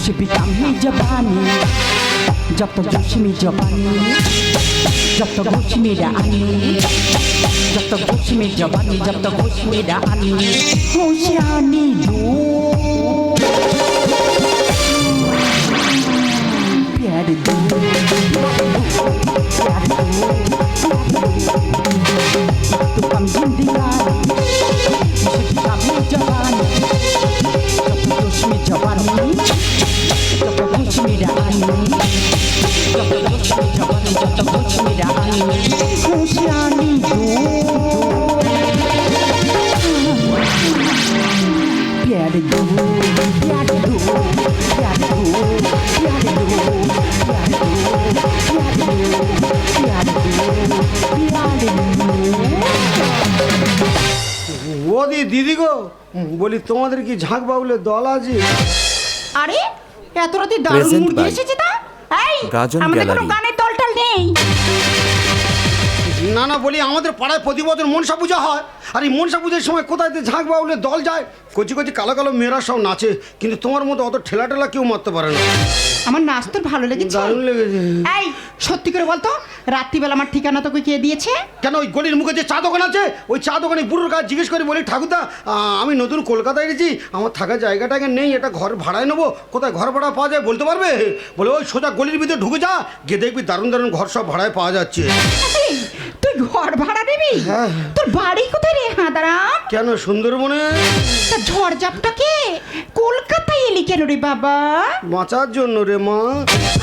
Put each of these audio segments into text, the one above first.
खुश भी कम ही जबानी जब तक जोश में जबानी जब तक होश मेरा आनी जब तक होश में जबानी जब तक होश मेरा आनी होश आनी दो प्यार दो प्यार दो तो कम जिंदगानी खुश भी कम ही जबानी जब तक जोश में जबानी जब तक होश मेरा आनी जब तक होश में जबानी जब तक होश मेरा आनी होश आनी दो प्यार दो प्यार दो प्यार दो प्यार दो प्यार दो प्यार दो प्यार दो प्यार दो ওদি দিদি গো বলি তোমাদের কি ঝাঁক বাউলে দল আছে? আরে এত রাতে দারুণ Present মুড by এসেছে তা এই গাজন আমাদের কোনো গ্যালারি। গানের দলটাল নেই। না না বলি আমাদের পাড়ায় প্রতি বছর মনসা পূজা হয় আর এই মনসা পুজোর সময় কোথায় যে ঝাঁক বাউলে দল যায় কচি কচি কালো কালো মেয়েরা সব নাচে কিন্তু তোমার মতো অত ঠেলা ঠেলা কেউ মারতে পারে না। আমার নাচ তোর ভালো লেগেছে? দারুণ লেগেছে। এই সত্যি করে বলতো রাত্রিবেলা আমার ঠিকানা তোকে কে দিয়েছে? কেন ওই গলির মুখে যে চা দোকান আছে ওই চা দোকানে বুড়োর কাছে জিজ্ঞেস করে বলি ঠাকুরদা আমি নতুন কলকাতায় এসেছি আমার থাকার জায়গাটাকে নেই এটা ঘর ভাড়ায় নেবো কোথায় ঘর ভাড়া পাওয়া যায় বলতে পারবে? বলে ওই সোজা গলির ভিতরে ঢুকে যা গিয়ে দেখবি দারুণ দারুণ ঘর সব ভাড়ায় পাওয়া যাচ্ছে। এই, তুই ঘর ভাড়া দিবি? হ্যাঁ। তোর বাড়ি কোথায় রে হাঁদারাম? কেন সুন্দরবনে? তা ঝড় ঝাপটাকে কলকাতায় এলি কেন রে বাবা? বাঁচার জন্য রে মা।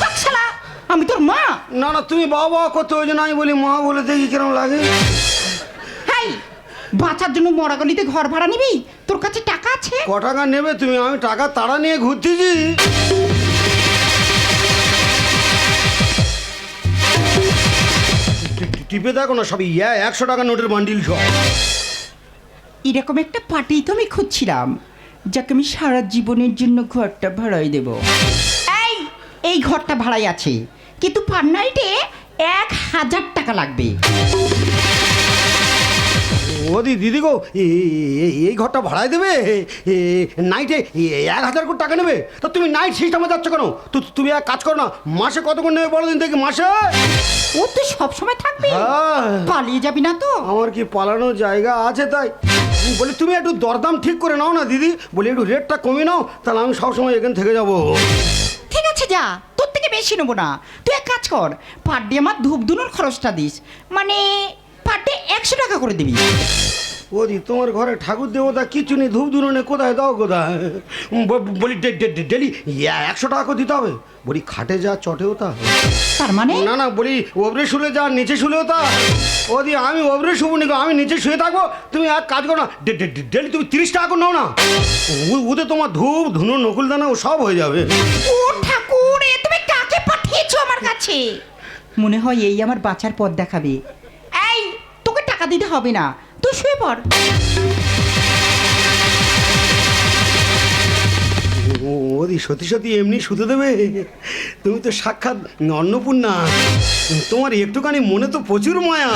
থাক শালা, আমি তোর মা? না না তুমি বাবা করতে ওই জন্য আমি বলি মা বলে দেখি কিরম লাগে। হাই বাঁচার জন্য মরাগলিতে ঘর ভাড়া নিবি? তোর কাছে টাকা আছে? ক টাকা নেবে তুমি? আমি টাকা তাড়া নিয়ে ঘুরতেছি। টিপে দেখো না সবই 100 টাকা নোটের বান্ডিল সব। এরকম একটা পার্টি তো আমি খুঁজছিলাম যাকে আমি সারা জীবনের জন্য ঘরটা ভাড়াই দেব। এই এই ঘরটা ভাড়াই আছে কিন্তু পার নাইটে 1000 টাকা লাগবে। ওদি দিদি গো এই ঘরটা ভাড়ায় দেবে নাইটে 1000 করে টাকা নেবে? তো তুমি নাইট সিস্টেমে যাচ্ছ কেন? তুমি এক কাজ করো না মাসে কত করে নেবে বলো দিন দেখি মাসে। ও তো সবসময় থাকবে, হ্যাঁ। পালিয়ে যাবি না তো? আমার কি পালানোর জায়গা আছে তাই বলি তুমি একটু দরদাম ঠিক করে নাও না দিদি বলি একটু রেটটা কমিয়ে নাও তাহলে আমি সবসময় এখান থেকে যাবো। ঠিক আছে যা, তোর থেকে বেশি নেবো না। তুই এক কাজ কর, পার ডে আমার ধূপ ধুনোর খরচটা দিস, মানে পার ডে 100 টাকা করে দিবি। ওদি তোমার ঘরে ঠাকুর দেবতা কিছু নেই ধূপ ধুনে কোথায় দাও কোথায়? বলি ডেলি 100 টাকা করে দিতে হবে? বলি খাটে যা চটেও তা? তার মানে? না না বলি ওপরে শুলে যা নিচে শুলেও তা? ওদি আমি ওপরে শুবো নি গো, আমি নিচে শুয়ে থাকবো। তুমি এক কাজ করো না ডেলি তুমি 30 টাকা করে নাও না ওতে তোমার ধূপ ধুনো নকুলদানা ও সব হয়ে যাবে। ও ঠাকুর এ তুমি কাকে পাঠিয়েছো আমার কাছে? মনে হয় এই আমার বাঁচার পথ দেখাবে। এই তোকে টাকা দিতে হবে না, তুই শুয়ে পড়। ওদি সত্যি সত্যি এমনি শুতে দেবে? তুমি তো সাক্ষাৎ অন্নপূর্ণা, তোমার একটুখানি মনে তো প্রচুর মায়া।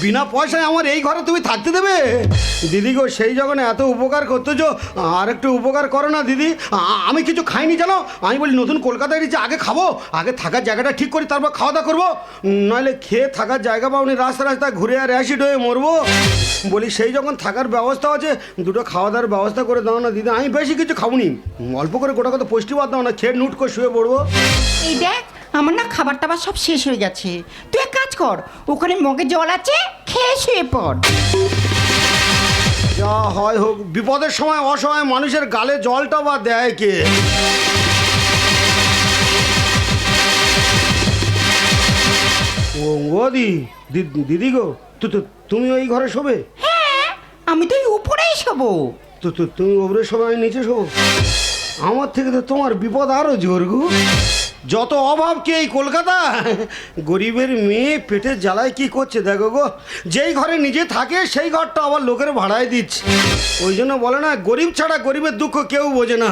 বিনা পয়সায় আমার এই ঘরে তুমি থাকতে দেবে? দিদি গো সেই যখন এত উপকার করতেছো আর একটু উপকার করো না দিদি। আমি কিছু খাইনি জানো, আমি বলি নতুন কলকাতায় এসেছি আগে খাবো, আগে থাকার জায়গাটা ঠিক করি তারপর খাওয়া দাওয়া করবো, নাহলে খেয়ে থাকার জায়গা পাওনি রাস্তা রাস্তায় ঘুরে আর অ্যাসিড হয়ে মরবো। বলি সেই যখন থাকার ব্যবস্থা আছে দুটো খাওয়া দাওয়ার ব্যবস্থা করে দাও না দিদি। আমি বেশি কিছু খাবনি, অল্প করে গোটা কথা পুষ্টিবাদ দাও না, খেয়ে নুট করে শুয়ে পড়বো। এই দেখ আমার না খাবার টাবার সব শেষ হয়ে গেছে, তুই এক কাজ কর ওখানে মগে জল আছে খেয়ে শুয়ে পড়। যা হয় হোক বিপদের সময় অসহায় মানুষের গালে জলটা বা দেয় কে? ও দিদি গো তুমি ওই ঘরে শোবে? হ্যাঁ আমি তো উপরেই শোবো। তুমি ওপরে শোবে আমি নিচে শোবো? আমার থেকে তো তোমার বিপদ আরো জোর গো। যত অভাব কি এই কলকাতা, গরিবের মেয়ে পেটের জ্বালায় কি করছে দেখো গো। যেই ঘরে নিজে থাকে সেই ঘরটা আবার লোকের ভাড়ায় দিচ্ছে। ওই জন্য বলে না গরিব ছাড়া গরিবের দুঃখ কেউ বোঝে না।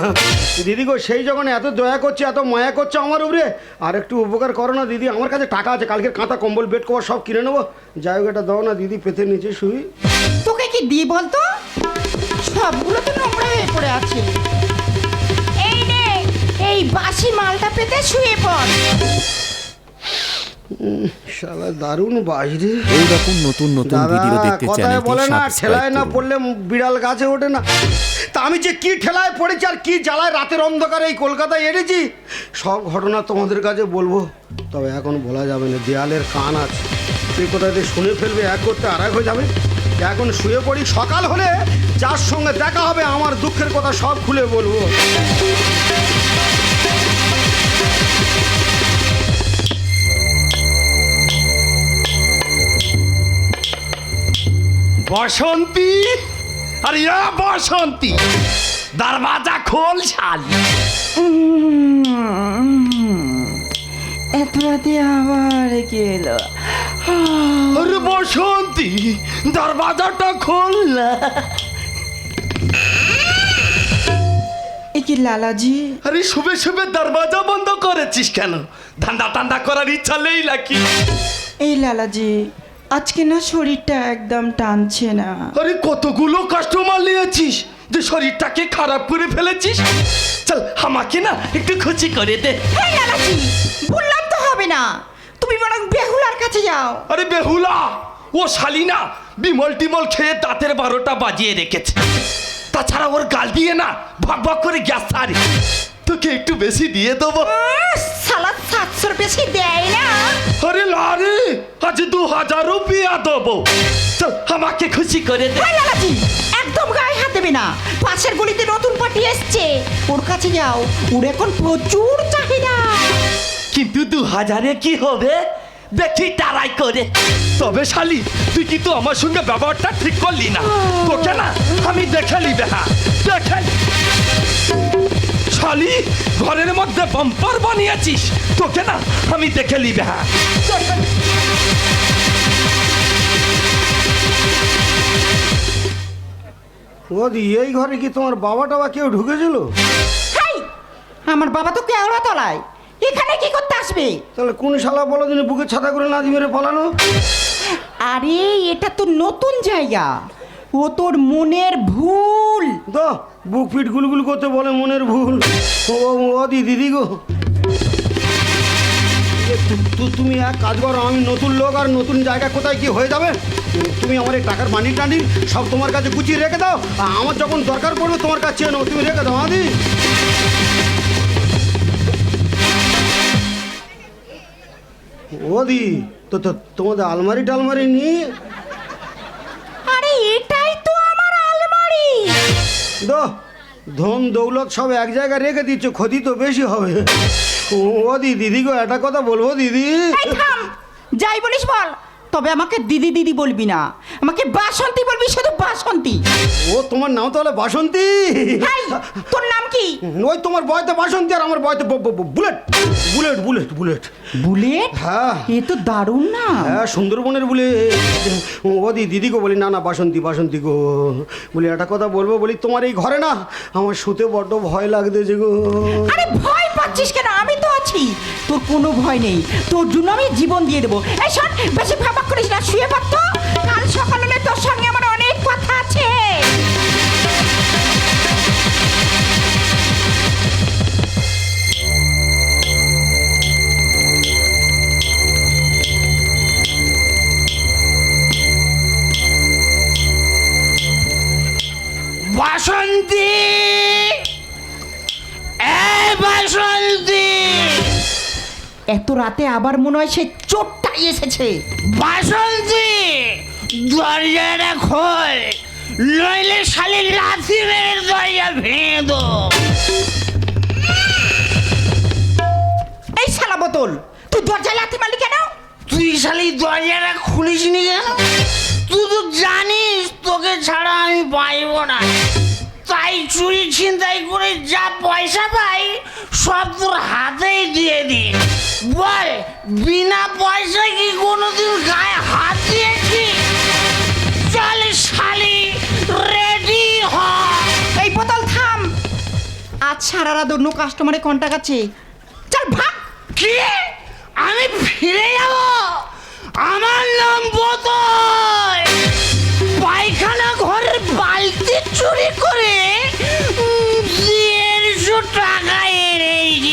দিদি গো সেই যখন এত দয়া করছে এত মায়া করছে আমার উপরে, আর একটু উপকার করো না দিদি। আমার কাছে টাকা আছে, কালকের কাঁথা কম্বল বেড কভার সব কিনে নেবো। যাই হোক এটা দাও না দিদি, পেটের নিচে শুই। তোকে কি দিই বলতো, সবগুলো তো নোংরা হয়ে পড়ে আছে। এই নে এই বাসি মালটা পেতে শুয়ে পড়। শালা দারুণ বাইরে। এইরকম নতুন নতুন দাদা ভিডিও দেখতে কথায় চ্যানেলটি বলে না, সাবস্ক্রাইব ঠেলায় না করুন। পড়লে বিড়াল গাছে ওঠে না। তা আমি যে কি ঠেলায় পড়েছি আর কি জ্বালায় রাতের অন্ধকারে এই কলকাতায় এনেছি, সব ঘটনা তোমাদের কাছে বলবো। তবে এখন বলা যাবে না, দেয়ালের কান আছে, তুই কোথায় দিয়ে শুনে ফেলবে, এক করতে আর এক হয়ে যাবে। এখন শুয়ে পড়ি, সকাল হলে যার সঙ্গে দেখা হবে আমার দুঃখের কথা সব খুলে বলবো। बसंती, अरे या बसंती, दरवाजा खोल साली। এত রাতে আবার কে এলো? अरे बसंती, दरवाजाটা खोल না। এ কি লালাজি? আরে শুবে শুবে দরজা বন্ধ করেছিস কেন? ঠান্ডা ঠান্ডা করার ইচ্ছা নেই নাকি? এই লালাজি, আজকে না শরীরটা একদম টানছে না। আরে কতগুলো কাস্টমার নিয়েছিস যে শরীরটাকে খারাপ করে ফেলেছিস। চল আমাকে না একটু খুশি করে দে। এই লালাজি, বললাম তো হবে না, তুমি বরং বেহুলার কাছে যাও। আরে বেহুলা, ও শালি না বিমল টিমল খেয়ে দাঁতের 12টা বাজিয়ে রেখেছে। তাছাড়া ওর গাল দিয়ে না ভক ভক করে গ্যাস ছাড়ে। তোকে একটু বেশি দিয়ে দেবো। সালা 700 বেশি দেয় না। আরে লারে, আজ 2000 রুপিয়া দেবো। চল আমাকে খুশি করে দে। এই লালাজি, একদম গায়ে হাত দেবে না। পাশের গলিতে নতুন পার্টি এসছে, ওর কাছে যাও, ওর এখন প্রচুর চাহিদা। কিন্তু 2000-এ কি হবে? দেখি তারাই করে। তবে শালি, তুই কিন্তু আমার সঙ্গে ব্যবহারটা ঠিক করলি না। তোকে না আমি দেখে নিবে। হ্যাঁ দেখে শালি, ঘরের মধ্যে বাম্পার বানিয়েছিস। তোকে না আমি দেখে নিবে। হ্যাঁ ওদি, এই ঘরে কি তোমার বাবা টাবা কেউ ঢুকেছিল? হাই, আমার বাবা তো কেওড়া তলায়, এখানে কি করতে আসবে? তাহলে কোন শালা বলো দিনে বুকে ছাতা করে লাথি মেরে পালানো? আরে এটা তো নতুন জায়গা, ও তোর মনের ভুল। তো বুক ফিট গুলগুল করতে বলে মনের ভুল। ও ওদি দিদি গো, তুমি এক কাজ করো, আমি নতুন লোক আর নতুন জায়গা কোথায় কি হয়ে যাবে। তুমি আমার এই টাকার বান্ডিল টান্ডিল সব তোমার কাছে গুছিয়ে রেখে দাও। আমার যখন দরকার পড়বে তোমার কাছে চেয়ে নেবো, তুমি রেখে দাও। আদি ওদি, তো তোমাদের আলমারি টালমারি নিয়ে আরে এটাই তো আমার আলমারি। ধন দৌলত সব এক জায়গায় রেখে দিচ্ছ, ক্ষতি তো বেশি হবে। ও দিদি গো, একটা কথা বলবো দিদি। এই থাম, যাই বলিস বল, তবে আমাকে দিদি দিদি বলবি না, আমাকে বাসন্তী বলবি, শুধু বাসন্তী। ও তোমার নাম তাহলে বাসন্তী? হাই, তোর নাম কি? ওই তোমার বয়তে বাসন্তী আর আমার বয়তে bullet bullet bullet bullet bullet? হ্যাঁ এ তো দারুণ না। হ্যাঁ, সুন্দরবনের বুলেট। ও দিদি গো বলি, না না বাসন্তী বাসন্তী গো বলি, একটা কথা বলবো বলি, তোমার এই ঘরে না আমার শুতে বড্ড ভয় লাগতেছে গো। আরে ভয় পাচ্ছিস কেন? আমি তো আছি, তোর কোনো ভয় নেই, তোর জন্য আমি জীবন দিয়ে দেবো। এই শোন, বেশি ভাবাক করিস না, শুয়ে পড়তো, কাল সকাল হলে তোর সঙ্গে আমার অনেক কথা আছে। বাসন্তী, বাসন্তী, এত রাতে আবার মনে হয় সে চোরটাই এসেছে। বাসন্তী, দরজাটা খোল, নইলে শালি লাথি মেরে দরজা ভেঙে দো। এই শালা বোতল, তুই দরজায় লাথি মারলি কেন? তুই শালি দরজাটা খুলিস নি কেন? তুই তো জানিস তোকে ছাড়া আমি পাইব না, তাই চুরি ছিনতাই করে যা পয়সা পাই সব তোর হাতেই দিয়ে দি। বল, বিনা পয়সায় কি কোনোদিন গায়ে হাত দিয়েছি? চল শালি, রেডি হ। এই বোতল থাম, আজ সারা রাত অন্য কাস্টমারে কন্টাক্ট আছে, চল ভাগ। কি? আমি ফিরে যাব? আমার নাম বোতল। পায়খানা ঘরের বালতি চুরি করে 150 টাকা এনেছি।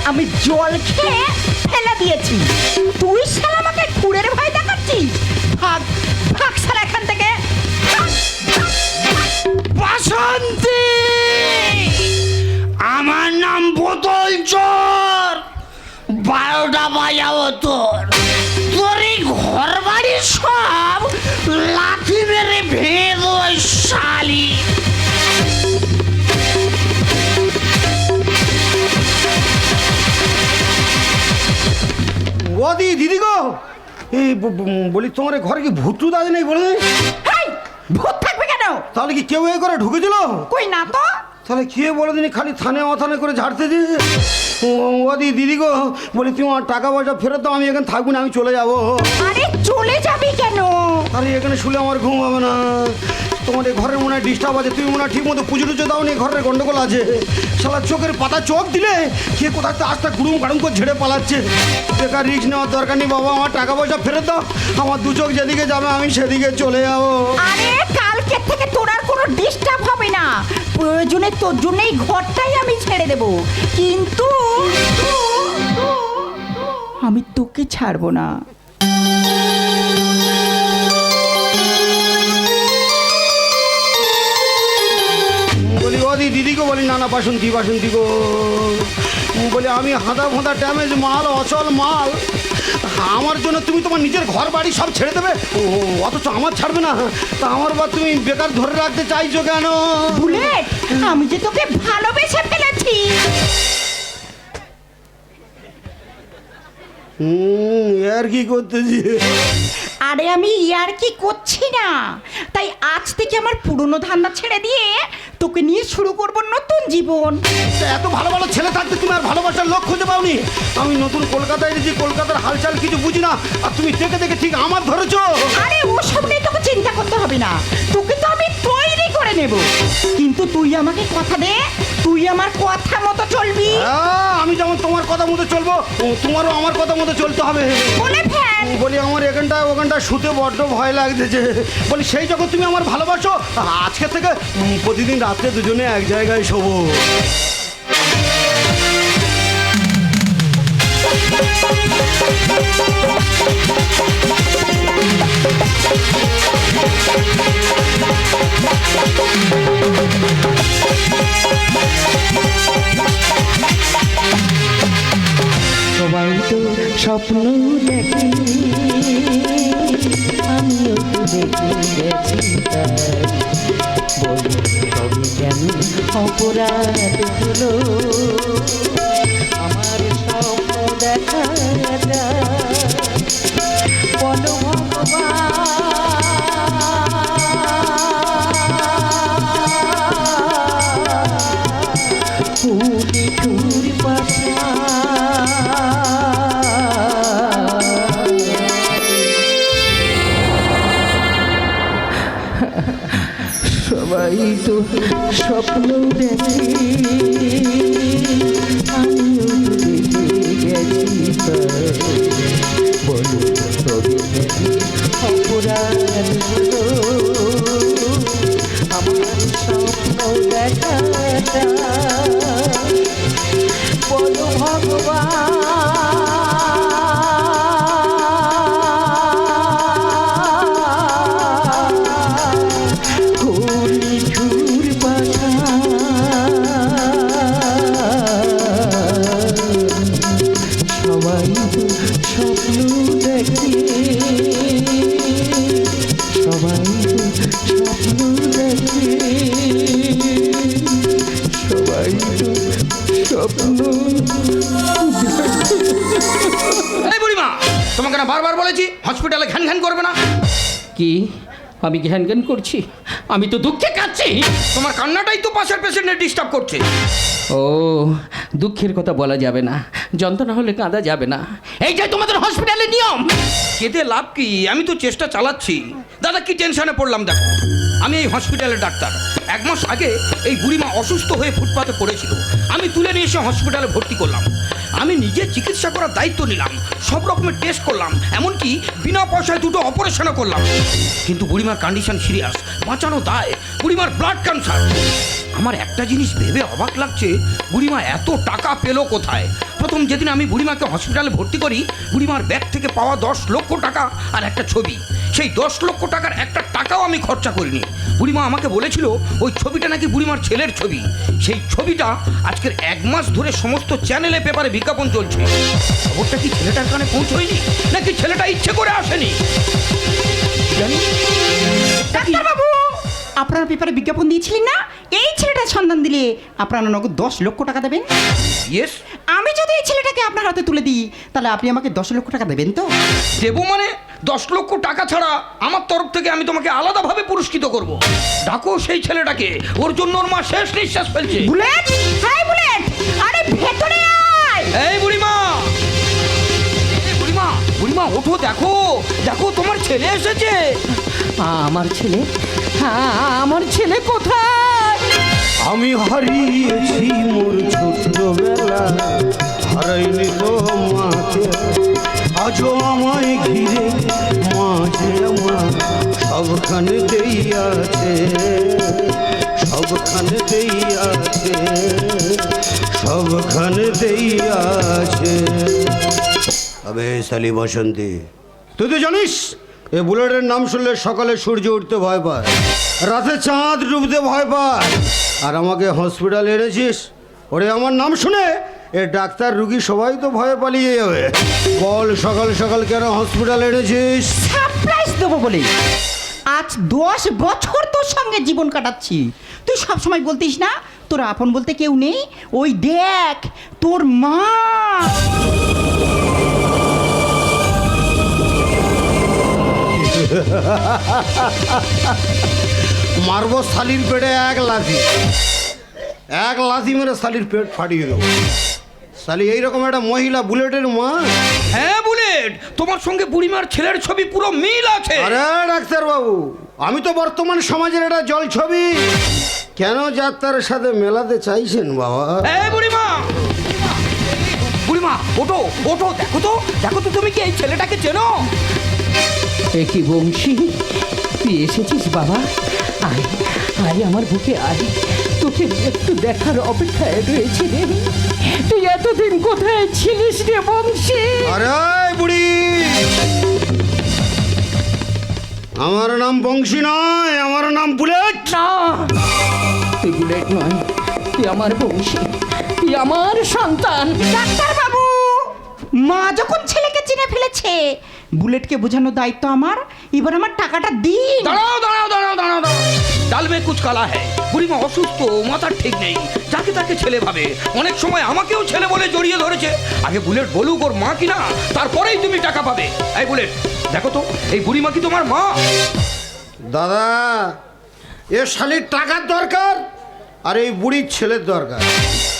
আমি জল খেয়ে ফেলে দিয়েছি। তুই শালা আমাকে খুঁড়ের ভয় দেখাচ্ছিস? ভাগ ভাগ শালা এখান থেকে, ভাগ, ভাগ, ভাগ। বাসন্তী, আমার নাম বোতল চোর। 12টা বাজাবো তোর এই ঘর বাড়ি সব লাথি মেরে ভেঙে দেবো শালি। ওদি দিদি গো, এই বলি তোমার ঘরে কি ভুট্টু দাদি নেই বলে? হেই, ভূত থাকবে কেন? তাহলে কি কেউ এ করে ঢুকেছিল? কই না তো। তাহলে কে বলে দিনি খালি থানে অথানে করে ঝাড়তে যে? ওদি দিদি গো, বলি তোমার টাকা পয়সা ফেরত দাও, আমি এখানে থাকবো না, আমি চলে যাবো। আরে চলে যাবি কেন? আরে এখানে শুলে আমার ঘুম হবে না। তোমার এই ঘরের মনে হয় ডিস্টার্ব আছে, তুমি মনে হয় ঠিক মতো পুজো টুজো দাও নি, ঘরের গন্ডগোল আছে। শালা চোখের পাতা চোখ দিলে কে কোথায় তো আস্তে গুড়ুম গাড়ুম করে ঝেড়ে পালাচ্ছে। বেকার রিস্ক নেওয়ার দরকার নেই বাবা, আমার টাকা পয়সা ফেরত দাও, আমার দু চোখ যেদিকে যাবে আমি সেদিকে চলে যাবো। আরে কালকে থেকে তোর আর কোনো ডিস্টার্ব হবে না, প্রয়োজনে তোর জন্য এই ঘরটাই আমি ছেড়ে দেব, কিন্তু আমি তোকে ছাড়বো না। বলি ওদি দিদিকে বলি না না বাসন্তী বাসন্তী গো, বলি আমি হাঁদা ফাঁদা ড্যামেজ মাল, অচল মাল, আমার জন্য তুমি তোমার নিজের ঘর বাড়ি সব ছেড়ে দেবে, অথচ আমার ছাড়বে না? তা আমার বা তুমি বেকার ধরে রাখতে চাইছো কেন? বুলেট, আমি যে তোকে ভালোবেসে ফেলেছি। আর কি করতেছি? আরে আমি ইয়ার কি করছি না, তাই আজ থেকে আমার পুরনো ধান্দা ছেড়ে দিয়ে তোকে নিয়ে শুরু করব নতুন জীবন। তা এত ভালো ভালো ছেলে থাকতে তুমি আর ভালোবাসার লোক খুঁজে পাওনি? আমি নতুন কলকাতায় এসেছি, কলকাতার হালচাল কিছু বুঝি না, আর তুমি দেখে দেখে ঠিক আমার ধরেছো। আরে ওসব নিয়ে তোকে চিন্তা করতে হবে না, তোকে তো আমি তৈরি করে নেব, কিন্তু তুই আমাকে কথা দে, তুই আমার কথা মতো চলবি। হ্যাঁ, আমি যেমন তোমার কথা মতো চলবো, তোমারও আমার কথা মতো চলতে হবে। বলে ফেল। বলি আমার এখানটায় ওখানটা শুতে বড্ড ভয় লাগতেছে। বলি সেই যখন তুমি আমার ভালোবাসো, আজকে থেকে প্রতিদিন রাত্রে দুজনে এক জায়গায় শোবো। সবাই তো স্বপ্ন দেখে, আমিও তো দেখে গেছি, বলো তবে কেন অপরাধ হলো আমার স্বপ্ন দেখাটা? বলো সবাই তো স্বপ্ন দেখে, আমিও তো দেখে গেছি, বলো তবে অপরাধ হলো আমার স্বপ্ন দেখাটা? বলো সবাই তো স্বপ্ন দেখে, সবাই তো স্বপ্ন দেখে, সবাই তো স্বপ্ন। এই বুড়িমা, তোমাকে না বারবার বলেছি হসপিটালে ঘ্যান ঘ্যান করবে না। কি আমি ঘ্যান ঘ্যান করছি? আমি তো দুঃখে কাঁদছি। তোমার কান্নাটাই তো পাশের পেশেন্টে ডিস্টার্ব করছে। ও, দুঃখের কথা বলা যাবে না, যন্ত্রণা হলে কাঁদা যাবে না, এই যে তোমাদের হসপিটালের নিয়ম। কেঁদে লাভ কি? আমি তো চেষ্টা চালাচ্ছি। দাদা কি টেনশনে পড়লাম দেখো, আমি এই হসপিটালের ডাক্তার। 1 মাস আগে এই বুড়িমা অসুস্থ হয়ে ফুটপাতে পড়েছিল, আমি তুলে নিয়ে এসে হসপিটালে ভর্তি করলাম। আমি নিজে চিকিৎসা করার দায়িত্ব নিলাম, সব রকমের টেস্ট করলাম, এমনকি বিনা পয়সায় 2টো অপারেশনও করলাম। কিন্তু বুড়িমার কন্ডিশন সিরিয়াস, বাঁচানো দায়। বুড়িমার ব্লাড ক্যান্সার। আমার একটা জিনিস ভেবে অবাক লাগছে, বুড়িমা এত টাকা পেলো কোথায়? প্রথম যেদিন আমি বুড়িমাকে হসপিটালে ভর্তি করি, বুড়িমার ব্যাগ থেকে পাওয়া 10 লক্ষ টাকা আর একটা ছবি, সেই 10 লক্ষ টাকার একটা টাকাও আমি খরচা করিনি। বুড়িমা আমাকে বলেছিল ওই ছবিটা নাকি বুড়িমার ছেলের ছবি। সেই ছবিটা আজকের 1 মাস ধরে সমস্ত চ্যানেলে পেপারে বিজ্ঞাপন চলছে। খবরটা কি ছেলেটার কানে পৌঁছয়নি, নাকি ছেলেটা ইচ্ছে করে আসেনি জানি। ডাক্তারবাবু, আপনারা পেপারে বিজ্ঞাপন দিয়েছিলেন না, এই ছেলেটার সন্ধান দিলে আপনারা নগদ 10 লক্ষ টাকা দেবেন। ইয়েস। আমি যদি এই ছেলেটাকে আপনার হাতে তুলে দিই, তাহলে আপনি আমাকে 10 লক্ষ টাকা দেবেন তো? দেবো মানে 10 লক্ষ টাকা ছাড়া আমার তরফ থেকে আমি তোমাকে আলাদাভাবে পুরস্কৃত করব। ডাকো সেই ছেলেটাকে, ওর জন্য ওর মা শেষ নিঃশ্বাস ফেলছে। বুলেট, হ্যাঁ বুলেট, আরে ভেতরে আয়। এই বুড়িমা, এই বুড়িমা, বুড়িমা ওঠো, দেখো দেখো তোমার ছেলে এসেছে। আমার ছেলে? হ্যাঁ, আমার ছেলে কোথায়? আমি হারিয়েছি মোর ছোটবেলা, হারাইনি তো মাকে, আজও আমায় ঘিরে মাঝে আমার সবখানেতেই আছে, সবখানেতেই আছে, সবখানেতেই আছে। তবে শালি বসন্তী, তুই তো জানিস এ বুলেটের নাম শুনলে সকালে সূর্য উঠতে ভয় পায়, রাতে চাঁদ ডুবতে ভয় পায়, আর আমাকে হসপিটালে এনেছিস ওরে আমার নাম শুনে এ ডাক্তার রুগী সবাই তো ভয়ে পালিয়ে যাবে। বল সকাল সকাল কেন হসপিটালে এনেছিস? সারপ্রাইজ দেবো বলে। আজ 10 বছর তোর সঙ্গে জীবন কাটাচ্ছি, তুই সব সময় বলতিস না তোর আপন বলতে কেউ নেই। ওই দেখ তোর মা। মারবো শালির পেটে এক লাথি, এক লাথি মেরে শালির পেট ফাটিয়ে দেবো। শালি এইরকম একটা মহিলা বুলেটের মা? হ্যাঁ বুলেট, তোমার সঙ্গে বুড়িমার ছেলের ছবি পুরো মিল আছে। আরে ডাক্তার বাবু, আমি তো বর্তমান সমাজের একটা জল ছবি, কেন যাত্রার সাথে মেলাতে চাইছেন বাবা? এই বুড়িমা, বুড়িমা ওঠো ওঠো, দেখো তো দেখো তো তুমি কি এই ছেলেটাকে চেনো? এ কি বংশী, তুই এসেছিস বাবা? আয় আয় আমার বুকে আয়, তোকে একটু দেখার অপেক্ষায় রয়েছে রে। তুই এতদিন কোথায় ছিলিস রে বংশী? আরে বুড়ি, আমার নাম বংশী নয়, আমার নাম বুলেট। না, তুই বুলেট নয়, তুই আমার বংশী, তুই আমার সন্তান। ডাক্তারবাবু, মা যখন ছেলেকে চিনে ফেলেছে, বুলেটকে বোঝানোর দায়িত্ব আমার। এবার আমার টাকাটা দিন। দাঁড়াও দাঁড়াও দাঁড়াও দাঁড়াও দাঁড়াও, ডাল মে কুচ কালা হ্যায়। বুড়িমা অসুস্থ, মাথার ঠিক নেই, যাকে তাকে ছেলে ভাবে। অনেক সময় আমাকেও ছেলে বলে জড়িয়ে ধরেছে। আগে বুলেট বলুক ওর মা কিনা, তারপরেই তুমি টাকা পাবে। এই বুলেট, দেখো তো এই বুড়িমা কি তোমার মা? দাদা, এ শালির টাকার দরকার আর এই বুড়ির ছেলের দরকার,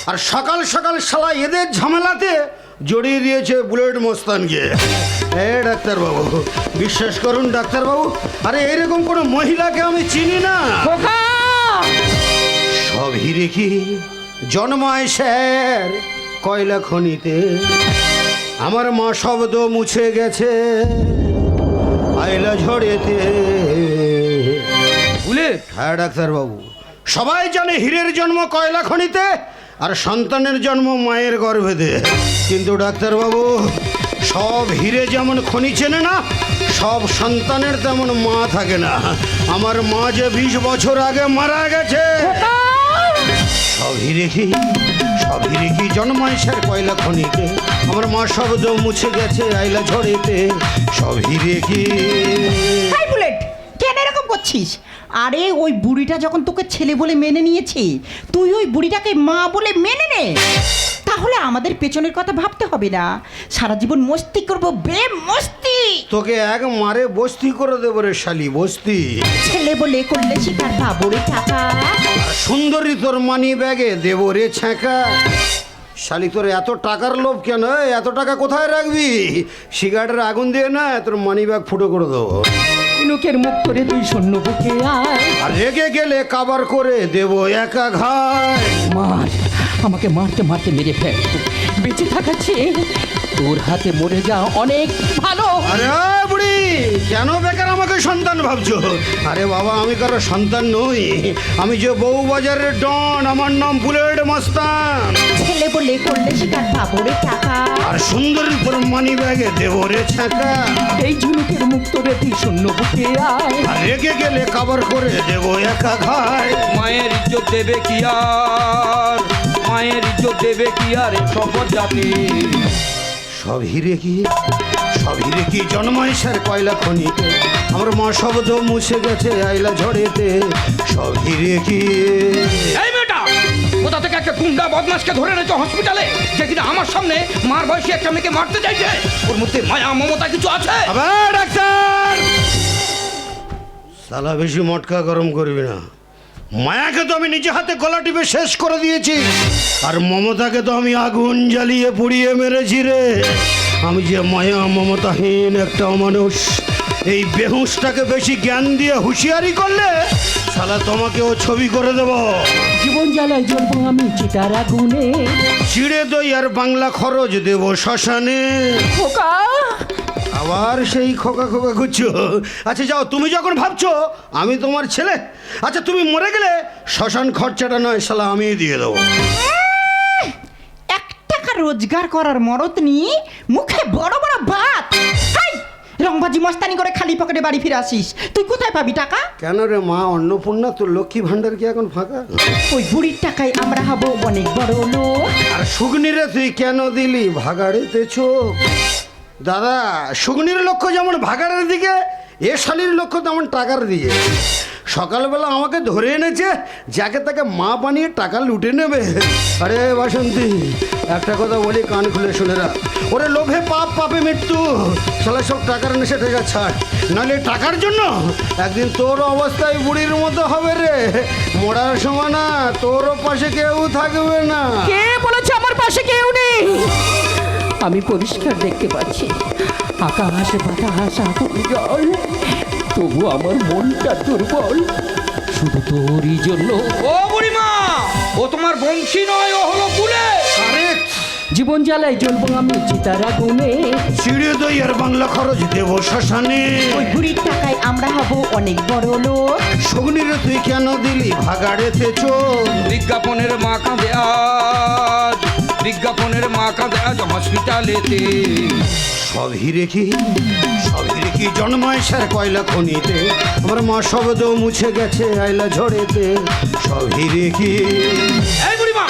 আর সকাল সকাল শালা এদের ঝামেলাতে জড়িয়ে দিয়েছে বুলেট মস্তানকে। এ ডাক্তারবাবু, বিশ্বাস করুন ডাক্তারবাবু, আরে এইরকম কোনো মহিলাকে আমি চিনি না। সব হিরে কি জন্মায় স্যার কয়লা খনিতে, আমার মা শব্দ মুছে গেছে আইলা ঝড়েতে। বুলেট, হ্যাঁ ডাক্তারবাবু, সবাই জানে হীরের জন্ম কয়লা খনিতে আর সন্তানের জন্ম মায়ের গর্ভেতে, কিন্তু ডাক্তারবাবু সব হীরে যেমন খনি চেনে না, সব সন্তানের তেমন মা থাকে না। আমার মা যে 20 বছর আগে মারা গেছে। সব হিরে কি জন্মায় স্যার কয়লা খনিতে, আমার মা শব্দ মুছে গেছে আইলা ঝড়েতে। সব হিরে কি। হাই বুলেট, কেন এরকম করছিস? আরে ওই বুড়িটা যখন তোকে ছেলে বলে মেনে নিয়েছে, তুই ওই বুড়িটাকে মা বলে মেনে নে, তাহলে আমাদের পেছনের কথা ভাবতে হবে না। সারা জীবন মস্তি করবো, বে মস্তি। তোকে এক মারে বস্তি করে দেবো রে শালি, বস্তি। ছেলে বলে করলে শিকার পাবো রে টাকা। সুন্দরী তোর মানি ব্যাগে দেবো রে ছ্যাঁকা। শালি তোর এত টাকার লোভ কেন? এত টাকা কোথায় রাখবি? সিগারেটের আগুন দিয়ে না তোর মানি ব্যাগ ফুটো করে দেবো। লোকের মুখ করে তুই শূন্য বুকে আয়, আর রেগে গেলে কাবার করে দেবো একা ঘায়। মার, আমাকে মারতে মারতে মেরে ফেল। বেঁচে থাকা চেয়ে তোর হাতে মরে যা অনেক ভালো। আরে বুড়ি, কেন বেকার আমাকে সন্তান ভাবছো? আরে বাবা, আমি কারো সন্তান নই, আমি যে বউবাজারের ডন, আমার নাম বুলেট মস্তান। ছেলে বলে করলে শিকার পাবো রে টাকা। আর সুন্দরীর পর মানি ব্যাগে দেবো রে ছাকা। এই ঝুনুকের মুক্ত রেতি শূন্য বুকে আয়। আর রেগে গেলে কাবার করে দেবো একা ঘায়। মায়ের ইজ্জত দেবে কি আর, মায়ের ইজ্জত দেবে কি আর শপথ জাতি। সব হিরে কি জন্মাইশার কয়লা খনিতে, আমার মা শব্দ মুছে গেছে আইলা ঝড়েতে। সব হিরে কি। এই মেয়েটা কোথা থেকে একটা গুন্ডা বদমাশকে ধরে এনেছো হসপিটালে, যে কিনা আমার সামনে মার বয়সী একটা মেয়েকে মারতে চাইছে? ওর মধ্যে মায়া মমতা কিছু আছে? আবার ডাক্তার, সালা বেশি মটকা গরম করবি না। মায়াকে তো আমি নিজে হাতে গলা টিপে শেষ করে দিয়েছি, আর মমতাকে তো আমি আগুন জ্বালিয়ে পুড়িয়ে মেরেছি রে। আমি যে মায়া মমতাহীন একটা মানুষ, এই বেহুশটাকে বেশি জ্ঞান দিয়ে হুঁশিয়ারি করলে শালা তোমাকেও ছবি করে দেব। জীবন জ্বালায় জ্বলবো আমি চিতার আগুনে। চিড়ে দই আর বাংলা খরচ দেব শ্মশানে। খোকা আবার সেই খোকা খোকা করছো? আচ্ছা যাও, তুমি যখন ভাবছো আমি তোমার ছেলে, আচ্ছা তুমি মরে গেলে শ্মশান খরচাটা নয় শালা আমি দিয়ে দেবো। 1 টাকা রোজগার করার মরদ নিয়ে মুখে বড় বড় ভাত। হাই, রংবাজি মস্তানি করে খালি পকেটে বাড়ি ফিরে আসিস। তুই কোথায় পাবি টাকা? কেন রে মা অন্নপূর্ণা, তোর লক্ষ্মী ভাণ্ডার কি এখন ফাঁকা? ওই বুড়ির টাকায় আমরা হব অনেক বড় লোক। আর সুগনিরে তুই কেন দিলি ভাগাড়েতে চোখ? দাদা, সুগনির লক্ষ্য যেমন ভাগাড়ের দিকে, এ শালির লক্ষ্য তেমন টাকার দিকে। সকালবেলা আমাকে ধরে এনেছে, যাকে তাকে মা বানিয়ে টাকা লুটে নেবে। আরে বাসন্তী, একটা কথা বলি, কান খুলে শুনে রাখ। ওরে লোভে পাপ, পাপে মৃত্যু। শালা সব টাকার নেশে থেকে ছাড়, নাহলে টাকার জন্য একদিন তোর অবস্থায় বুড়ির মতো হবে রে। মরার সময় না তোরও পাশে কেউ থাকবে না। কে বলেছে আমার পাশে কেউ নেই? আমি পরিষ্কার দেখতে পাচ্ছি আকাশ বাতাস আগুন জল, তবু আমার মনটা দুর্বল শুধু তোরই জন্য। ও বুড়িমা, ও তোমার বংশী নয়, ও হলো বুলে। কারেক্ট। জীবন জ্বালায় জ্বলবো আমি চিতার আগুনে। চিড়ে দই আর বাংলা খরচ দেব শ্মশানে। ওই বুড়ির টাকায় আমরা হব অনেক বড় লোক। শগুনিরে তুই কেন দিলি ভাগাড়েতে চোখ? বিজ্ঞাপনের মা কাঁদে আজ, বিজ্ঞাপনের মা কাঁদে আজ হসপিটালেতে। সব হিরে কি জন্মাইশার কয়লা খনিতে, আমার মা শব্দ মুছে গেছে আইলা ঝড়েতে। সব হিরে কি। এই বুড়িমা,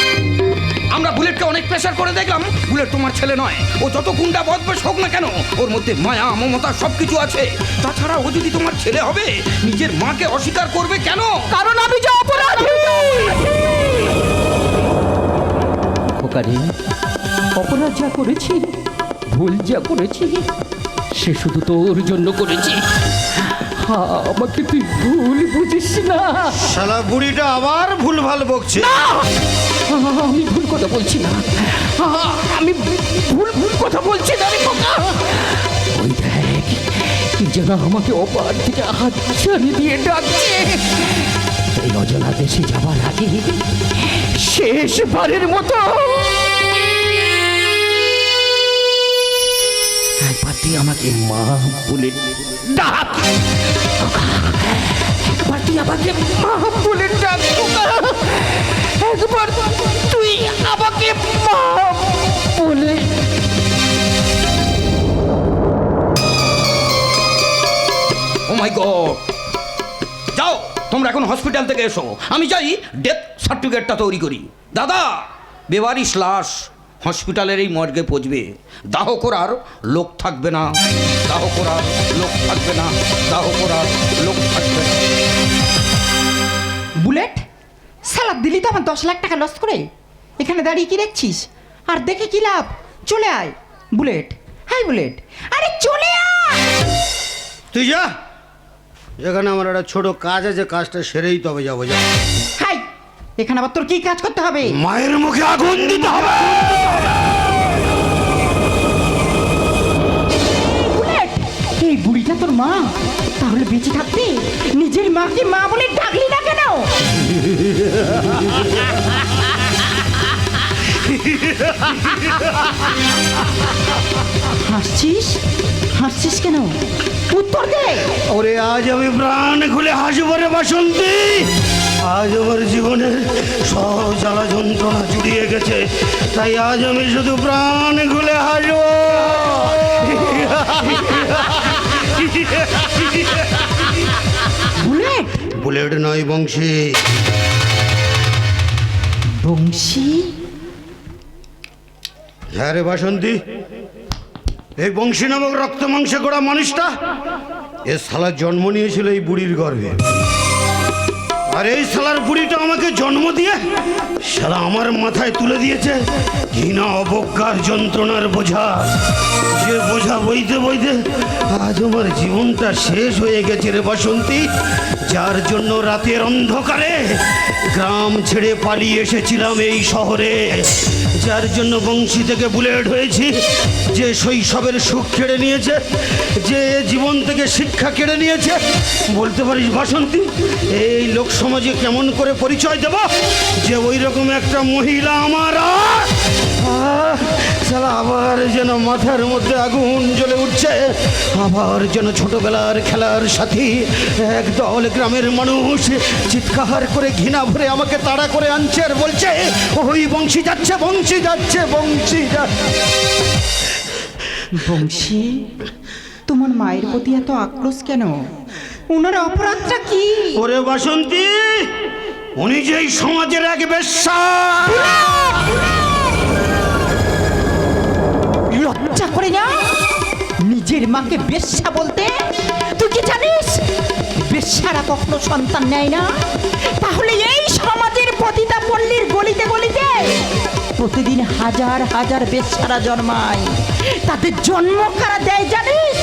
আমরা বুলেটকে অনেক প্রেশার করে দেখলাম, বুলেট তোমার ছেলে নয়। ও যত গুন্ডা বদমাশ হোক না কেন, ওর মধ্যে মায়া মমতা সব কিছু আছে। তাছাড়া ও যদি তোমার ছেলে হবে, নিজের মাকে অস্বীকার করবে কেন? কারণ আমি যে অপরাধী। খোকারে, অপরাধ যা করেছি, ভুল যা করেছি, সে শুধু তোর জন্য করেছি। আমাকে তুই ভুল বুঝিস না। শালা বুড়িটা আবার ভুলভাল বকছে। আমি ভুল কথা বলছি না, আমি ভুল কথা বলছি না রে খোকা। ওই দেখ, কি যেন আমাকে অপার থেকে হাত ছাড়িয়ে দিয়ে ডাকছে। এই অজানা দেশে যাবার আগে শেষবারের মতো একবার তুই আমাকে মা বলে ডাক। একবার তুই আমাকে মা বলে ডাক খোকা। একবার তুই আমাকে মা বলে। ও মাই গড! যাও তোমরা এখন হসপিটাল থেকে এসো, আমি যাই ডেথ সার্টিফিকেটটা তৈরি করি। দাদা, বেবারিশ লাশ হসপিটালের এই মর্গে পচবে, দাহ করার লোক থাকবে না, দাহ করার লোক থাকবে না, দাহ করার লোক থাকবে না। বুলেট, সালা দিলি তো আমার 10 লাখ টাকা লস করে। এখানে দাঁড়িয়ে কি দেখছিস? আর দেখে কি লাভ? চলে আয় বুলেট। হাই বুলেট, আরে চলে আয়। তুই যা, এখানে আমার একটা ছোট কাজ আছে, কাজটা সেরেই তবে যাবো। যা। হাই, এখানে আবার তোর কি কাজ করতে হবে? মায়ের মুখে আগুন দিতে হবে। বুলেট, এই বুড়িটা তোর মা? তাহলে বেঁচে থাকতে নিজের মাকে মা বলে ডাকলি না কেন? হাসছিস হাসছিস কেন? উত্তর দে। ওরে আজ আমি প্রাণ খুলে হাসবো রে বাসন্তী। আজ আমার জীবনের সব জ্বালা যন্ত্রণা জুড়িয়ে গেছে, তাই আজ আমি শুধু প্রাণ খুলে হাসবো। বুলেট? বুলেট নয়, বংশী। বংশী? হ্যাঁ রে বাসন্তী, এই বংশী নামক রক্ত মাংসে গড়া মানুষটা এ শালার জন্ম নিয়েছিল এই বুড়ির গর্ভে। আর এই শালার বুড়িটা আমাকে জন্ম দিয়ে শালা আমার মাথায় তুলে দিয়েছে ঘৃণা অবজ্ঞার যন্ত্রণার বোঝা। যে বোঝা বইতে বইতে আজ আমার জীবনটা শেষ হয়ে গেছে রে বাসন্তী। যার জন্য রাতের অন্ধকারে গ্রাম ছেড়ে পালিয়ে এসেছিলাম এই শহরে, যার জন্য বংশী থেকে বুলেট হয়েছি, যে শৈশবের সুখ কেড়ে নিয়েছে, যে জীবন থেকে শিক্ষা কেড়ে নিয়েছে। বলতে পারিস বাসন্তী, এই লোক সমাজে কেমন করে পরিচয় দেব যে ওই রকম একটা মহিলা আমার শালা আবার যেন মাথার মধ্যে আগুন জ্বলে উঠছে। আবার যেন ছোটবেলার খেলার সাথী একদল গ্রামের মানুষ চিৎকার করে ঘৃণা ভরে আমাকে তাড়া করে আনছে আর বলছে ওই বংশী যাচ্ছে, বংশী যাচ্ছে, বংশী যাচ্ছে। বংশী, তোমার মায়ের প্রতি এত আক্রোশ কেন? ওনার অপরাধটা কি? ওরে বাসন্তী, উনি যে এই সমাজের এক বেশ্যা। লজ্জা করে না নিজের মাকে বেশ্যা বলতে? তুই কি জানিস বেশ্যারা কখনো সন্তান নেয় না? তাহলে এই সমাজের পতিতা পল্লীর গলিতে গলিতে প্রতিদিন হাজার হাজার বেশ্যারা জন্মায়। তাদের জন্ম কারা দেয় জানিস?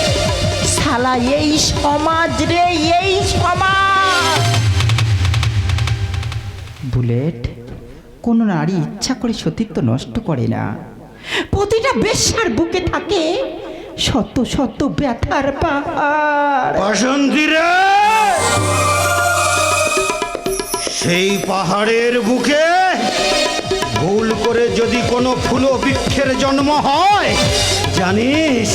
শালা এই সমাজ রে, এই সমাজ। বুলেট, কোনো নারী ইচ্ছা করে সতীত্ব নষ্ট করে না। প্রতিটা বেশ্যার বুকে থাকে শত শত ব্যথার পাহাড়। বাসন্তী রে, সেই পাহাড়ের বুকে ভুল করে যদি কোনো ফুল বৃক্ষের জন্ম হয়, জানিস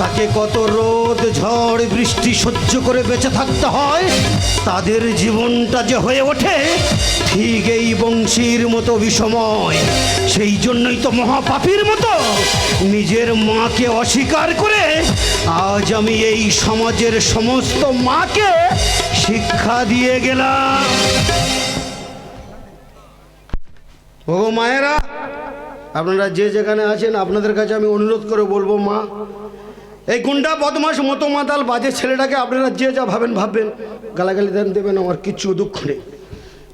তাকে কত রোদ ঝড় বৃষ্টি সহ্য করে বেঁচে থাকতে হয়। তাদের জীবনটা যে হয়ে ওঠে ঠিক এই বংশীর মতো বিষময়। সেই জন্যই তো মহাপাপীর মতো নিজের মাকে অস্বীকার করে আজ আমি এই সমাজের সমস্ত মাকে শিক্ষা দিয়ে গেলাম। ও মায়েরা, আপনারা যে যেখানে আছেন আপনাদের কাছে আমি অনুরোধ করে বলবো, মা এই গুন্ডা বদমাস মতো মাতাল বাজে ছেলেটাকে আপনারা যে যা ভাবেন ভাববেন, গালাগালি দেবেন, আমার কিচ্ছু দুঃখ নেই।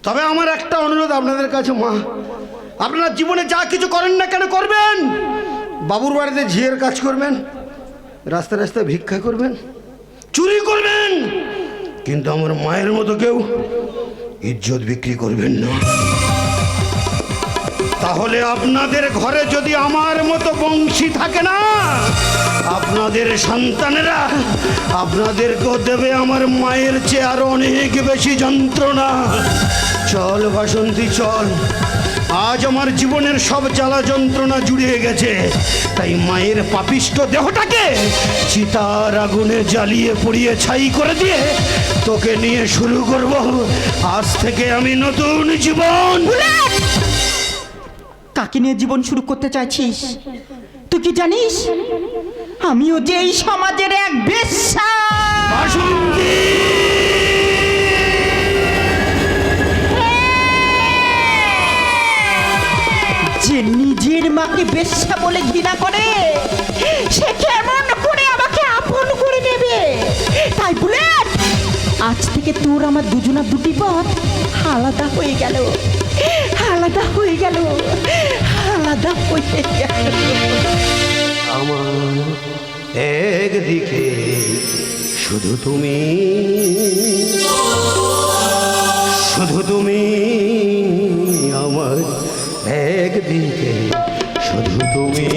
তবে আমার একটা অনুরোধ আপনাদের কাছে, মা আপনারা জীবনে যা কিছু করেন না কেন করবেন, বাবুর বাড়িতে ঝিয়ের কাজ করবেন, রাস্তায় রাস্তায় ভিক্ষা করবেন, চুরি করবেন, কিন্তু আমার মায়ের মতো কেউ ইজ্জত বিক্রি করবেন না। তাহলে আপনাদের ঘরে যদি আমার মতো বংশী থাকে না, আপনাদের সন্তানেরা আপনাদেরকেও দেবে আমার মায়ের চেয়ে আরো অনেক বেশি যন্ত্রণা। চল বাসন্তী চল, আজ আমার জীবনের সব জ্বালা যন্ত্রণা জুড়িয়ে গেছে, তাই মায়ের পাপিষ্ট দেহটাকে চিতার আগুনে জ্বালিয়ে পুড়িয়ে ছাই করে দিয়ে তোকে নিয়ে শুরু করব আজ থেকে আমি নতুন জীবন। কাকে নিয়ে জীবন শুরু করতে চাইছিস? তুই কি জানিস আমিও যে এই সমাজের এক বেশ্যা। বাসন্তী, যে নিজের মাকে বেশ্যা বলে ঘৃণা করে, সে কেমন করে আমাকে আপন করে নেবে? তাই বুলেট, আজ থেকে তোর আমার দুজনা দুটি পথ আলাদা হয়ে গেল, আলাদা হয়ে গেল, আলাদা হয়ে গেল। আমার একদিকে শুধু তুমি, শুধু তুমি, আমার একদিকে শুধু তুমি,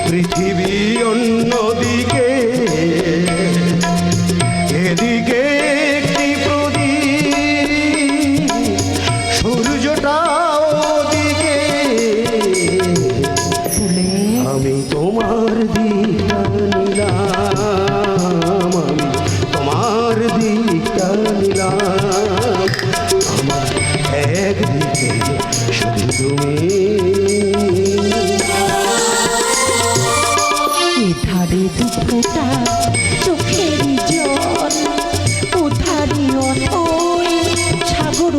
পৃথিবী অন্যদিকে, এদিকে একটি প্রদীপ, সূর্যটা ওদিকে, তুমি এধারে দুটোটা চোখের জল ওধারে অথই সাগর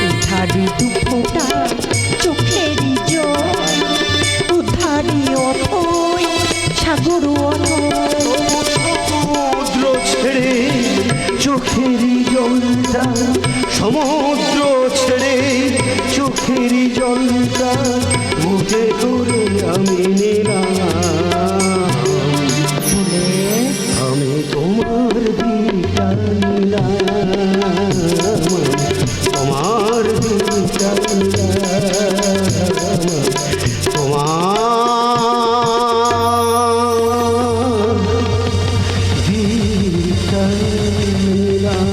এধারে দুটোটা চোখের জল ওধারে অথই সাগর সমুদ্র ছেড়ে চোখেরই জলটা সমুদ্র ছেড়ে চোখেরই জলটা বুকে করে আমি নিলাম আমি তোমার দিকটা নিলাম তোমার দিকটা নিলাম তোমার দিকটা নিলাম।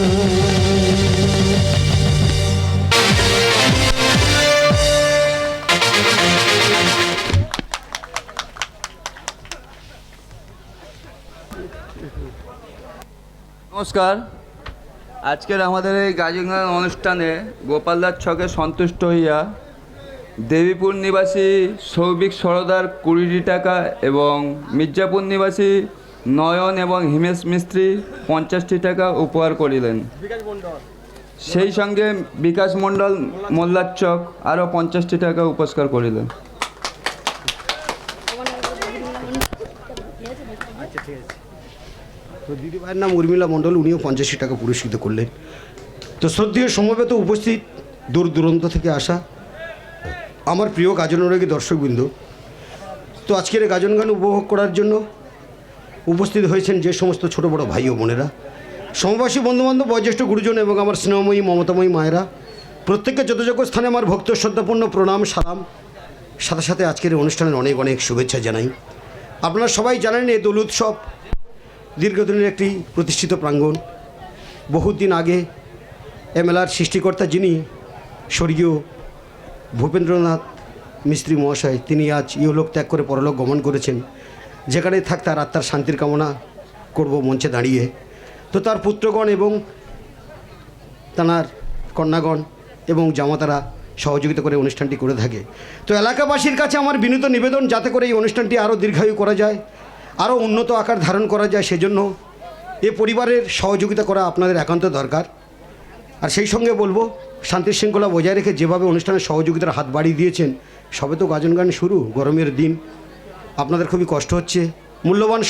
নমস্কার। আজকের আমাদের এই গাজন গান অনুষ্ঠানে গোপালদার ছকে সন্তুষ্ট হইয়া দেবীপুর নিবাসী সৌভিক সরদার 20টি টাকা এবং মির্জাপুর নিবাসী নয়ন এবং হিমেশ মিস্ত্রি 50টি টাকা উপহার করিলেন। সেই সঙ্গে বিকাশ মণ্ডল মোল্লার চক আরও 50টি টাকা উপস্কার করিলেন। তো দিদিভাইয়ের নাম উর্মিলা মণ্ডল, উনিও 50 টাকা পুরস্কৃত করলেন। তো শ্রদ্ধেয় সমবেত উপস্থিত দূর দূরান্ত থেকে আসা আমার প্রিয় গাজন অনুরাগী দর্শকবৃন্দ, তো আজকের এই গাজন গান উপভোগ করার জন্য উপস্থিত হয়েছেন যে সমস্ত ছোট বড় ভাই ও বোনেরা, সমবাসী বন্ধুবান্ধব, বয়োজ্যেষ্ঠ গুরুজন এবং আমার স্নেহময়ী মমতাময়ী মায়েরা, প্রত্যেককে যথাযোগ্য স্থানে আমার ভক্ত শ্রদ্ধাপূর্ণ প্রণাম সালাম, সাথে সাথে আজকের এই অনুষ্ঠানের অনেক অনেক শুভেচ্ছা জানাই। আপনারা সবাই জানেন এই দোল উৎসব দীর্ঘদিনের একটি প্রতিষ্ঠিত প্রাঙ্গণ। বহুদিন আগে এ মেলার সৃষ্টিকর্তা যিনি স্বর্গীয় ভূপেন্দ্রনাথ মিস্ত্রি মহাশয়, তিনি আজ ইহলোক ত্যাগ করে পরলোক গমন করেছেন। যেখানে থাক তার আত্মার শান্তির কামনা করব মঞ্চে দাঁড়িয়ে। তো তার পুত্রগণ এবং তার কন্যাগণ এবং জামাতারা সহযোগিতা করে অনুষ্ঠানটি করে থাকে। তো এলাকাবাসীর কাছে আমার বিনীত নিবেদন, যাতে করে এই অনুষ্ঠানটি আরও দীর্ঘায়ু করা যায়, আরও উন্নত আকার ধারণ করা যায়, সেজন্য এ পরিবারের সহযোগিতা করা আপনাদের একান্ত দরকার। আর সেই সঙ্গে বলবো, শান্তি শৃঙ্খলা বজায় রেখে যেভাবে অনুষ্ঠানের সহযোগিতার হাত বাড়িয়ে দিয়েছেন, সবে তো গাজন গান শুরু, গরমের দিন, আপনাদের খুবই কষ্ট হচ্ছে, মূল্যবান